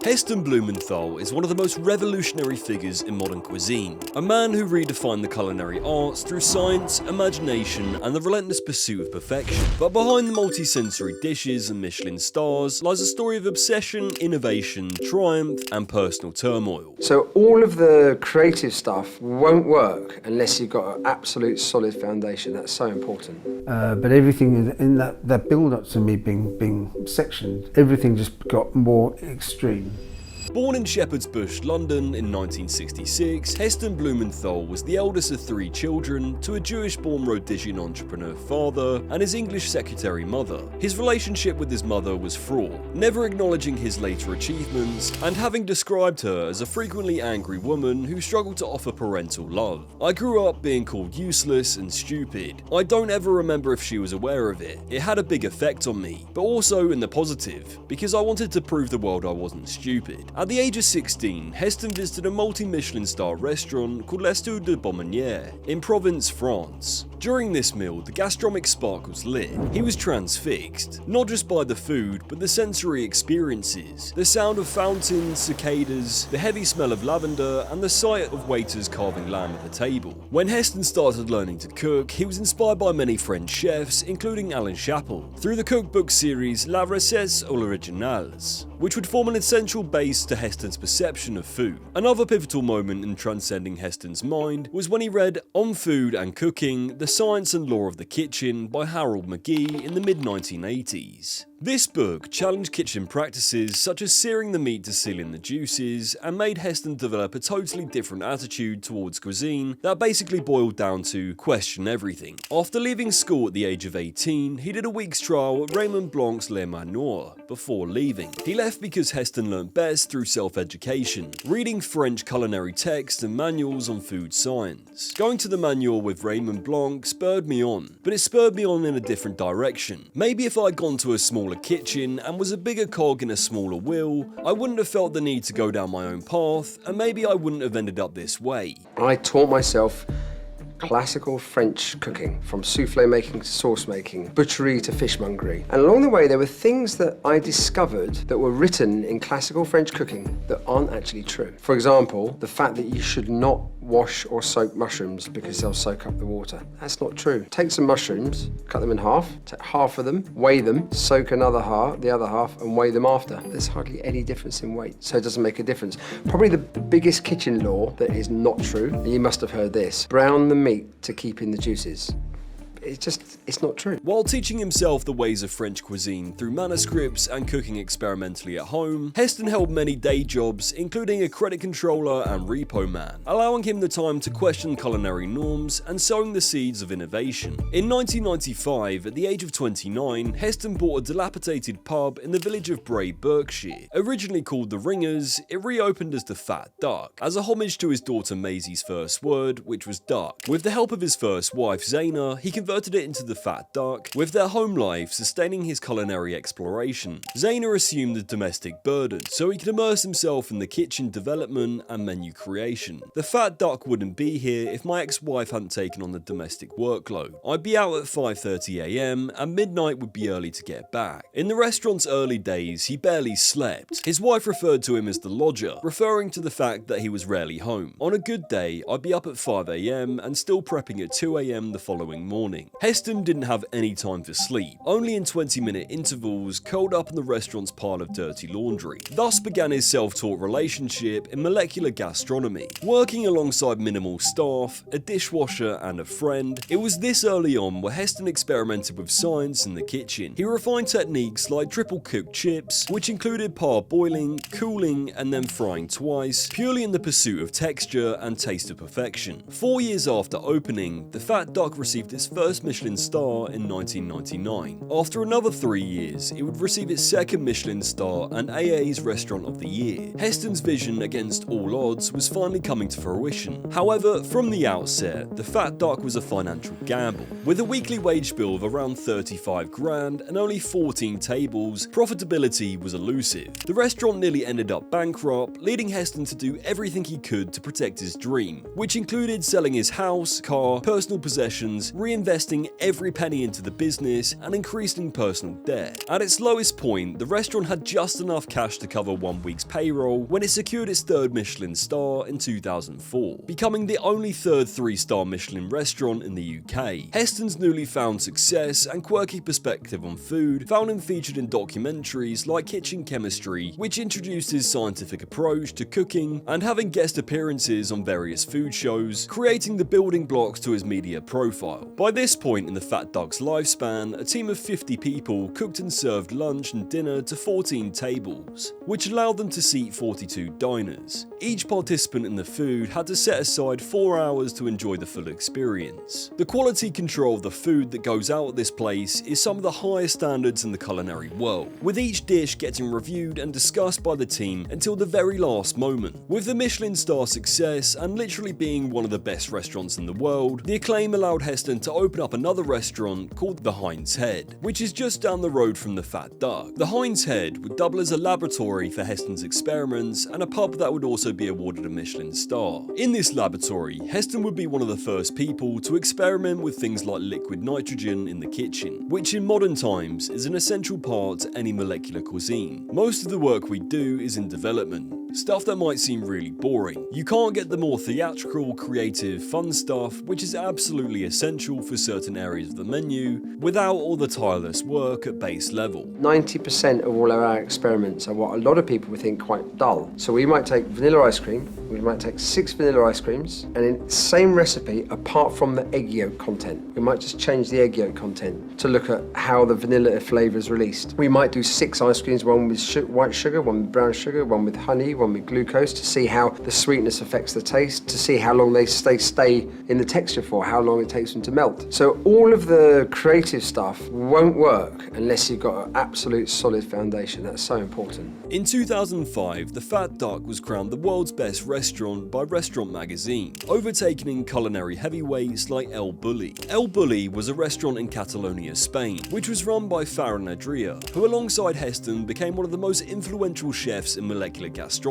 Heston Blumenthal is one of the most revolutionary figures in modern cuisine, a man who redefined the culinary arts through science, imagination, and the relentless pursuit of perfection. But behind the multi-sensory dishes and Michelin stars lies a story of obsession, innovation, triumph, and personal turmoil. So all of the creative stuff won't work unless you've got an absolute solid foundation. That's so important. But everything in that build-up to me being sectioned, everything just got more extreme. Born in Shepherd's Bush, London in 1966, Heston Blumenthal was the eldest of 3 children to a Jewish-born Rhodesian entrepreneur father and his English secretary mother. His relationship with his mother was fraught, never acknowledging his later achievements and having described her as a frequently angry woman who struggled to offer parental love. "I grew up being called useless and stupid. I don't ever remember if she was aware of it. It had a big effect on me, but also in the positive, because I wanted to prove the world I wasn't stupid." At the age of 16, Heston visited a multi-Michelin star restaurant called l'Estour de Beaumanière in Provence, France. During this meal, the gastronomic spark was lit. He was transfixed, not just by the food, but the sensory experiences. The sound of fountains, cicadas, the heavy smell of lavender, and the sight of waiters carving lamb at the table. When Heston started learning to cook, he was inspired by many French chefs, including Alain Chapel, through the cookbook series La Recette Originales, which would form an essential base to Heston's perception of food. Another pivotal moment in transcending Heston's mind was when he read On Food and Cooking, The Science and Law of the Kitchen by Harold McGee in the mid-1980s. This book challenged kitchen practices such as searing the meat to seal in the juices and made Heston develop a totally different attitude towards cuisine that basically boiled down to question everything. After leaving school at the age of 18, he did a week's trial at Raymond Blanc's Le Manoir before leaving. He left because Heston learned best through self-education, reading French culinary texts and manuals on food science. Going to the manual with Raymond Blanc spurred me on, but it spurred me on in a different direction. Maybe if I'd gone to a smaller kitchen and was a bigger cog in a smaller wheel, I wouldn't have felt the need to go down my own path, and maybe I wouldn't have ended up this way. I taught myself classical French cooking, from souffle making to sauce making, butchery to fishmongery. And along the way there were things that I discovered that were written in classical French cooking that aren't actually true. For example, the fact that you should not wash or soak mushrooms because they'll soak up the water. That's not true. Take some mushrooms, cut them in half, take half of them, weigh them, soak the other half, and weigh them after. There's hardly any difference in weight, so it doesn't make a difference. Probably the biggest kitchen law that is not true, and you must have heard this: brown the meat to keep in the juices. It's not true. While teaching himself the ways of French cuisine through manuscripts and cooking experimentally at home, Heston held many day jobs, including a credit controller and repo man, allowing him the time to question culinary norms and sowing the seeds of innovation. In 1995, at the age of 29, Heston bought a dilapidated pub in the village of Bray, Berkshire. Originally called The Ringers, it reopened as the Phat Duck, as a homage to his daughter Maisie's first word, which was duck. With the help of his first wife, Zaina, he converted it into the Phat Duck, with their home life sustaining his culinary exploration. Zaina assumed the domestic burden, so he could immerse himself in the kitchen development and menu creation. The Phat Duck wouldn't be here if my ex-wife hadn't taken on the domestic workload. I'd be out at 5:30 AM, and midnight would be early to get back. In the restaurant's early days, he barely slept. His wife referred to him as the lodger, referring to the fact that he was rarely home. On a good day, I'd be up at 5 AM and still prepping at 2 AM the following morning. Heston didn't have any time for sleep, only in 20-minute intervals, curled up in the restaurant's pile of dirty laundry. Thus began his self-taught relationship in molecular gastronomy. Working alongside minimal staff, a dishwasher, and a friend, it was this early on where Heston experimented with science in the kitchen. He refined techniques like triple-cooked chips, which included parboiling, cooling, and then frying twice, purely in the pursuit of texture and taste of perfection. 4 years after opening, the Phat Duck received its first Michelin star in 1999. After another 3 years, it would receive its second Michelin star and AA's Restaurant of the Year. Heston's vision, against all odds, was finally coming to fruition. However, from the outset, the Phat Duck was a financial gamble. With a weekly wage bill of around 35 grand and only 14 tables, profitability was elusive. The restaurant nearly ended up bankrupt, leading Heston to do everything he could to protect his dream, which included selling his house, car, personal possessions, reinvesting investing every penny into the business and increasing personal debt. At its lowest point, the restaurant had just enough cash to cover 1 week's payroll when it secured its third Michelin star in 2004, becoming the only third 3-star Michelin restaurant in the UK. Heston's newly found success and quirky perspective on food found him featured in documentaries like Kitchen Chemistry, which introduced his scientific approach to cooking, and having guest appearances on various food shows, creating the building blocks to his media profile. By this point in the Phat Duck's lifespan, a team of 50 people cooked and served lunch and dinner to 14 tables, which allowed them to seat 42 diners. Each participant in the food had to set aside 4 hours to enjoy the full experience. The quality control of the food that goes out at this place is some of the highest standards in the culinary world, with each dish getting reviewed and discussed by the team until the very last moment. With the Michelin star success and literally being one of the best restaurants in the world, the acclaim allowed Heston to open up another restaurant called the Hind's Head, which is just down the road from the Phat Duck. The Hind's Head would double as a laboratory for Heston's experiments and a pub that would also be awarded a Michelin star. In this laboratory, Heston would be one of the first people to experiment with things like liquid nitrogen in the kitchen, which in modern times is an essential part to any molecular cuisine. Most of the work we do is in development, stuff that might seem really boring. You can't get the more theatrical, creative, fun stuff, which is absolutely essential for certain areas of the menu, without all the tireless work at base level. 90% of all our experiments are what a lot of people would think quite dull. So we might take vanilla ice cream, we might take 6 vanilla ice creams, and in the same recipe, apart from the egg yolk content, we might just change the egg yolk content to look at how the vanilla flavour is released. We might do 6 ice creams, one with white sugar, one with brown sugar, one with honey, one with glucose, to see how the sweetness affects the taste, to see how long they stay in the texture for, how long it takes them to melt. So all of the creative stuff won't work unless you've got an absolute solid foundation. That's so important. In 2005, the Phat Duck was crowned the world's best restaurant by Restaurant Magazine, overtaking culinary heavyweights like El Bulli. El Bulli was a restaurant in Catalonia, Spain, which was run by Ferran and Adrià, who alongside Heston became one of the most influential chefs in molecular gastronomy.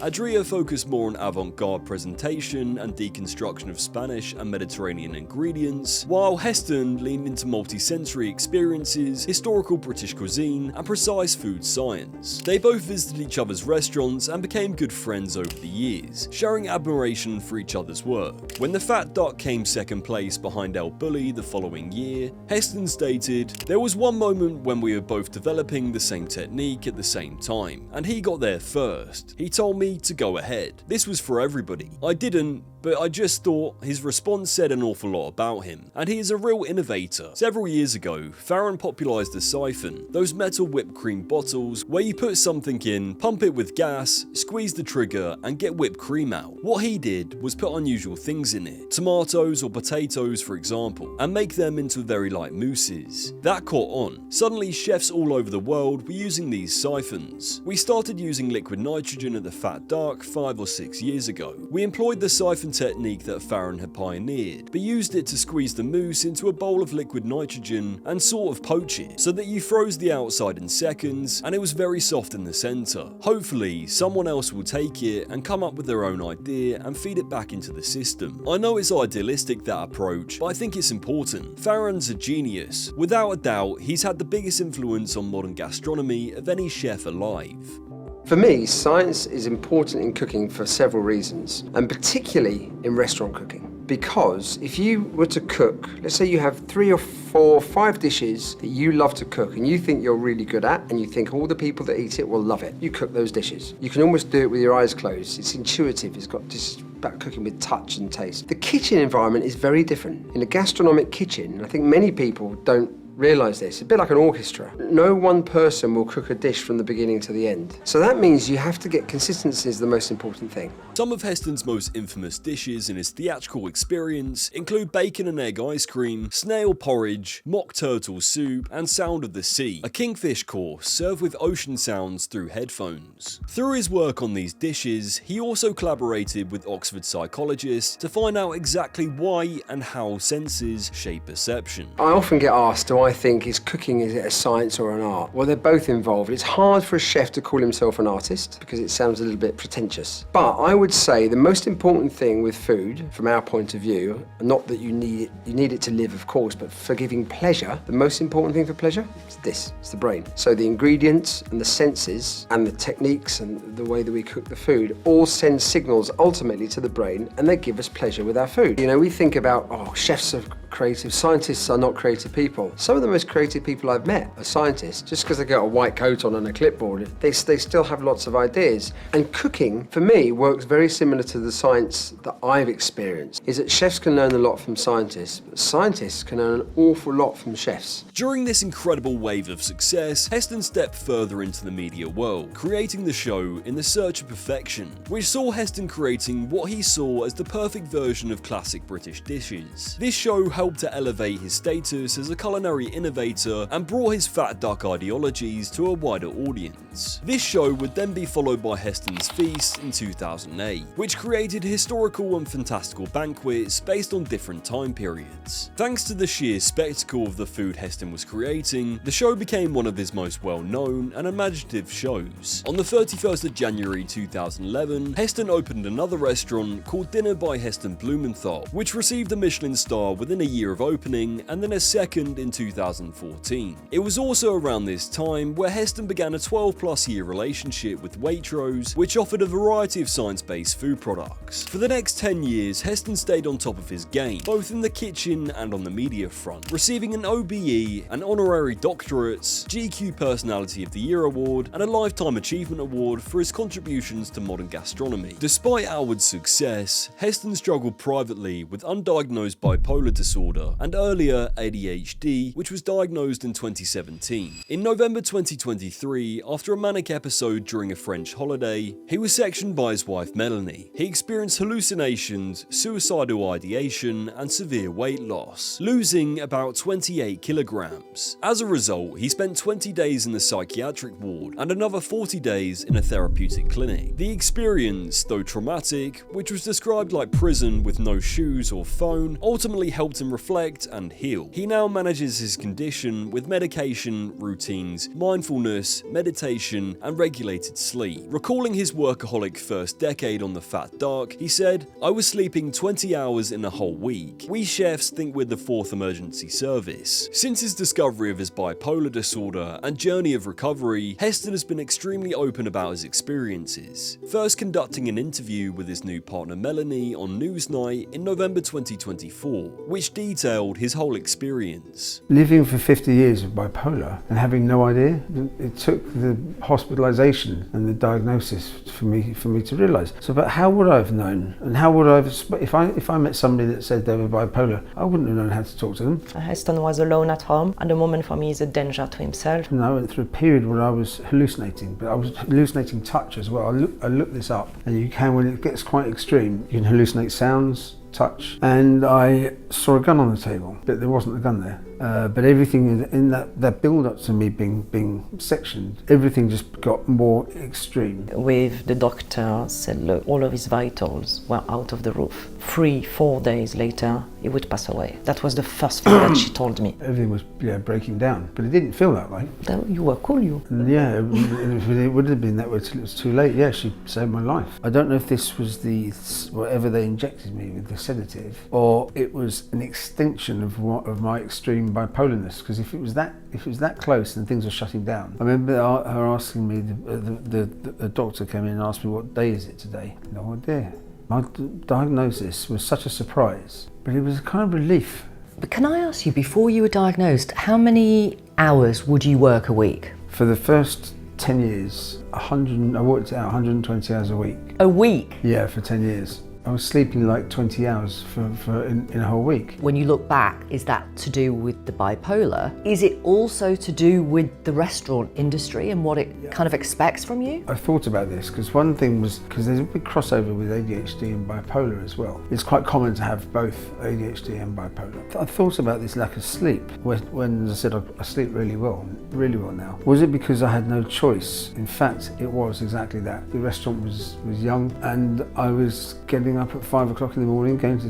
Adrià focused more on avant-garde presentation and deconstruction of Spanish and Mediterranean ingredients, while Heston leaned into multi-sensory experiences, historical British cuisine, and precise food science. They both visited each other's restaurants and became good friends over the years, sharing admiration for each other's work. When the Phat Duck came second place behind El Bulli the following year, Heston stated, "There was one moment when we were both developing the same technique at the same time, and he got there first. He told me to go ahead. This was for everybody. I didn't, but I just thought his response said an awful lot about him, and he is a real innovator." Several years ago, Ferran popularised the siphon, those metal whipped cream bottles where you put something in, pump it with gas, squeeze the trigger, and get whipped cream out. What he did was put unusual things in it, tomatoes or potatoes for example, and make them into very light mousses. That caught on. Suddenly chefs all over the world were using these siphons. We started using liquid nitrogen at the Phat Duck 5 or 6 years ago. We employed the siphon technique that Ferran had pioneered, but used it to squeeze the mousse into a bowl of liquid nitrogen and sort of poach it, so that you froze the outside in seconds and it was very soft in the centre. Hopefully, someone else will take it and come up with their own idea and feed it back into the system. I know it's idealistic, that approach, but I think it's important. Ferran's a genius. Without a doubt, he's had the biggest influence on modern gastronomy of any chef alive. For me, science is important in cooking for several reasons, and particularly in restaurant cooking. Because if you were to cook, let's say you have 3 or 4 or 5 dishes that you love to cook and you think you're really good at, and you think all the people that eat it will love it, you cook those dishes. You can almost do it with your eyes closed. It's intuitive. It's got just about cooking with touch and taste. The kitchen environment is very different. In a gastronomic kitchen, I think many people don't realise this, a bit like an orchestra. No one person will cook a dish from the beginning to the end. So that means you have to get consistency is the most important thing. Some of Heston's most infamous dishes in his theatrical experience include bacon and egg ice cream, snail porridge, mock turtle soup, and Sound of the Sea, a kingfish course served with ocean sounds through headphones. Through his work on these dishes, he also collaborated with Oxford psychologists to find out exactly why and how senses shape perception. I often get asked, do I I think, is cooking, is it a science or an art? Well, they're both involved. It's hard for a chef to call himself an artist because it sounds a little bit pretentious. But I would say the most important thing with food, from our point of view, not that you need it to live, of course, but for giving pleasure, the most important thing for pleasure is this, it's the brain. So the ingredients and the senses and the techniques and the way that we cook the food all send signals ultimately to the brain, and they give us pleasure with our food. You know, we think about, oh, chefs are creative, scientists are not creative people. Some of the most creative people I've met are scientists. Just because they got a white coat on and a clipboard, they still have lots of ideas. And cooking, for me, works very similar to the science that I've experienced, is that chefs can learn a lot from scientists, but scientists can learn an awful lot from chefs. During this incredible wave of success, Heston stepped further into the media world, creating the show In the Search of Perfection, which saw Heston creating what he saw as the perfect version of classic British dishes. This show helped to elevate his status as a culinary innovator and brought his fat duck ideologies to a wider audience. This show would then be followed by Heston's Feast in 2008, which created historical and fantastical banquets based on different time periods. Thanks to the sheer spectacle of the food Heston was creating, the show became one of his most well-known and imaginative shows. On the 31st of January 2011, Heston opened another restaurant called Dinner by Heston Blumenthal, which received a Michelin star within a year of opening and then a second in 2014. It was also around this time where Heston began a 12+ year relationship with Waitrose, which offered a variety of science-based food products. For the next 10 years, Heston stayed on top of his game, both in the kitchen and on the media front, receiving an OBE, an honorary doctorates, GQ Personality of the Year award, and a Lifetime Achievement award for his contributions to modern gastronomy. Despite outward success, Heston struggled privately with undiagnosed bipolar disorder and earlier ADHD, which was diagnosed in 2017. In November 2023, after a manic episode during a French holiday, he was sectioned by his wife Melanie. He experienced hallucinations, suicidal ideation, and severe weight loss, losing about 28 kilograms. As a result, he spent 20 days in the psychiatric ward and another 40 days in a therapeutic clinic. The experience, though traumatic, which was described like prison with no shoes or phone, ultimately helped him reflect and heal. He now manages his condition with medication, routines, mindfulness, meditation, and regulated sleep. Recalling his workaholic first decade on the Fat Duck, he said, "I was sleeping 20 hours in a whole week. We chefs think we're the fourth emergency service." Since his discovery of his bipolar disorder and journey of recovery, Heston has been extremely open about his experiences, first conducting an interview with his new partner Melanie on Newsnight in November 2024, which detailed his whole experience. Living for 50 years with bipolar and having no idea, it took the hospitalisation and the diagnosis for me to realise. So, but how would I have known? And how would I have, if I met somebody that said they were bipolar, I wouldn't have known how to talk to them. Heston was alone at home, and the moment for me is a danger to himself. And I went through a period where I was hallucinating, but I was hallucinating touch as well. I looked this up, and you can, when it gets quite extreme, you can hallucinate sounds, touch, and I saw a gun on the table, but there wasn't a gun there. But everything in that build-up to me being sectioned, everything just got more extreme. With the doctor said, look, all of his vitals were out of the roof. 3-4 days later, he would pass away. That was the first thing that she told me. Everything was breaking down, but it didn't feel that way. You were cool, you. And yeah, it would have been that way till it was too late. Yeah, she saved my life. I don't know if this was whatever they injected me with, the sedative, or it was an extension of my extreme bipolarness, because if it was that close and things were shutting down. I remember her asking me, the doctor came in and asked me, what day is it today? No idea. My diagnosis was such a surprise, but it was a kind of relief. But can I ask you, before you were diagnosed, how many hours would you work a week? For the first 10 years, I worked out 120 hours a week. A week? Yeah, for 10 years. I was sleeping like 20 hours in a whole week. When you look back, is that to do with the bipolar? Is it also to do with the restaurant industry and what it kind of expects from you? I thought about this because one thing was, because there's a big crossover with ADHD and bipolar as well. It's quite common to have both ADHD and bipolar. I thought about this lack of sleep when, as I said, I sleep really well now. Was it because I had no choice? In fact, it was exactly that. The restaurant was young and I was getting getting up at 5 o'clock in the morning, going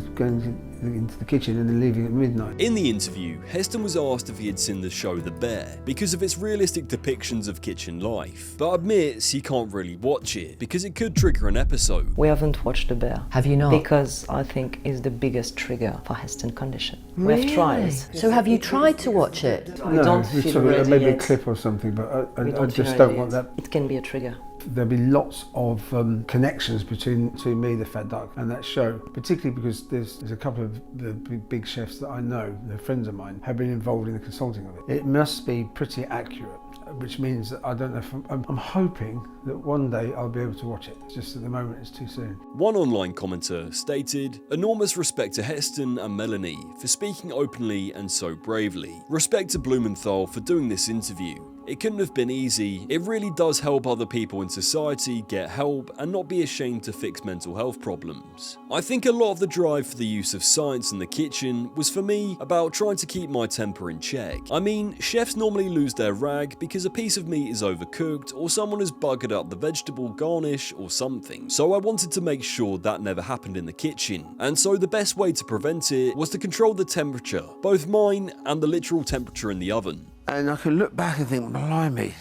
into the kitchen and then leaving at midnight. In the interview, Heston was asked if he had seen the show The Bear because of its realistic depictions of kitchen life, but admits he can't really watch it because it could trigger an episode. We haven't watched The Bear. Have you not? Because I think it's the biggest trigger for Heston condition. Really? We have tried. So have you tried to watch it? I don't feel ready maybe yet. a clip or something, but I Feel just ready don't yet. want that. It can be a trigger. There'll be lots of connections between me, the Phat Duck, and that show, particularly because there's a couple of the big chefs that I know, they're friends of mine, have been involved in the consulting of it. It must be pretty accurate, which means that I don't know if I'm hoping that one day I'll be able to watch it. It's just at the moment it's too soon. One online commenter stated, "Enormous respect to Heston and Melanie for speaking openly and so bravely. Respect to Blumenthal for doing this interview. It couldn't have been easy. It really does help other people in society get help and not be ashamed to fix mental health problems. I think a lot of the drive for the use of science in the kitchen was for me about trying to keep my temper in check. I mean, chefs normally lose their rag because a piece of meat is overcooked or someone has buggered up the vegetable garnish or something. So I wanted to make sure that never happened in the kitchen. And so the best way to prevent it was to control the temperature, both mine and the literal temperature in the oven. And I can look back and think, blimey,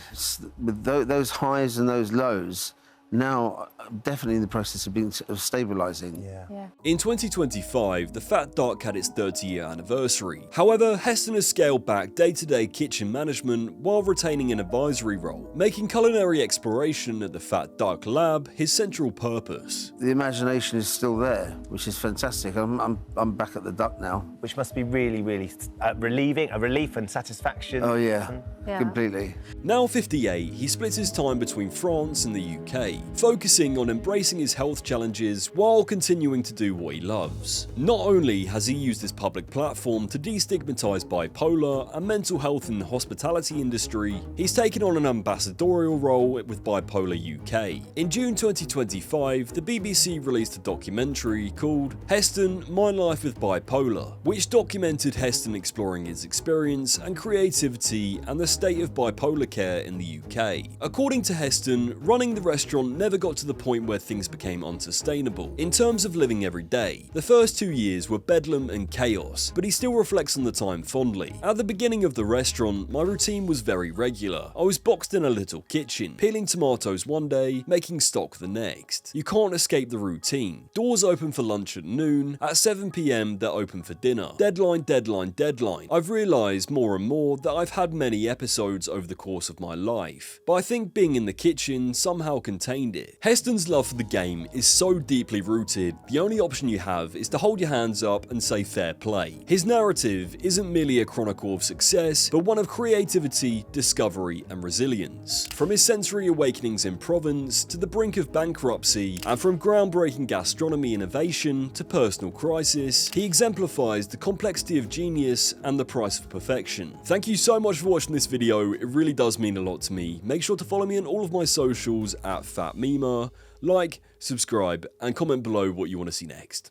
with those highs and those lows, now I'm definitely in the process of stabilising. Yeah. In 2025, the Phat Duck had its 30-year anniversary. However, Heston has scaled back day-to-day kitchen management while retaining an advisory role, making culinary exploration at the Phat Duck Lab his central purpose. The imagination is still there, which is fantastic. I'm back at the Duck now. Which must be really, really relieving, a relief and satisfaction. Oh yeah, completely. Now 58, he splits his time between France and the UK, focusing on embracing his health challenges while continuing to do what he loves. Not only has he used his public platform to destigmatize bipolar and mental health in the hospitality industry, he's taken on an ambassadorial role with Bipolar UK. In June 2025, the BBC released a documentary called Heston, My Life with Bipolar, which documented Heston exploring his experience and creativity and the state of bipolar care in the UK. According to Heston, running the restaurant never got to the point where things became unsustainable. In terms of living every day, the first 2 years were bedlam and chaos, but he still reflects on the time fondly. At the beginning of the restaurant, my routine was very regular. I was boxed in a little kitchen, peeling tomatoes one day, making stock the next. You can't escape the routine. Doors open for lunch at noon, at 7 PM they're open for dinner. Deadline, deadline, deadline. I've realised more and more that I've had many episodes over the course of my life, but I think being in the kitchen somehow contained it. Heston's love for the game is so deeply rooted, the only option you have is to hold your hands up and say fair play. His narrative isn't merely a chronicle of success, but one of creativity, discovery, and resilience. From his sensory awakenings in Provence to the brink of bankruptcy, and from groundbreaking gastronomy innovation to personal crisis, he exemplifies the complexity of genius and the price of perfection. Thank you so much for watching this video, it really does mean a lot to me. Make sure to follow me on all of my socials at Phat Mima, like, subscribe, and comment below what you want to see next.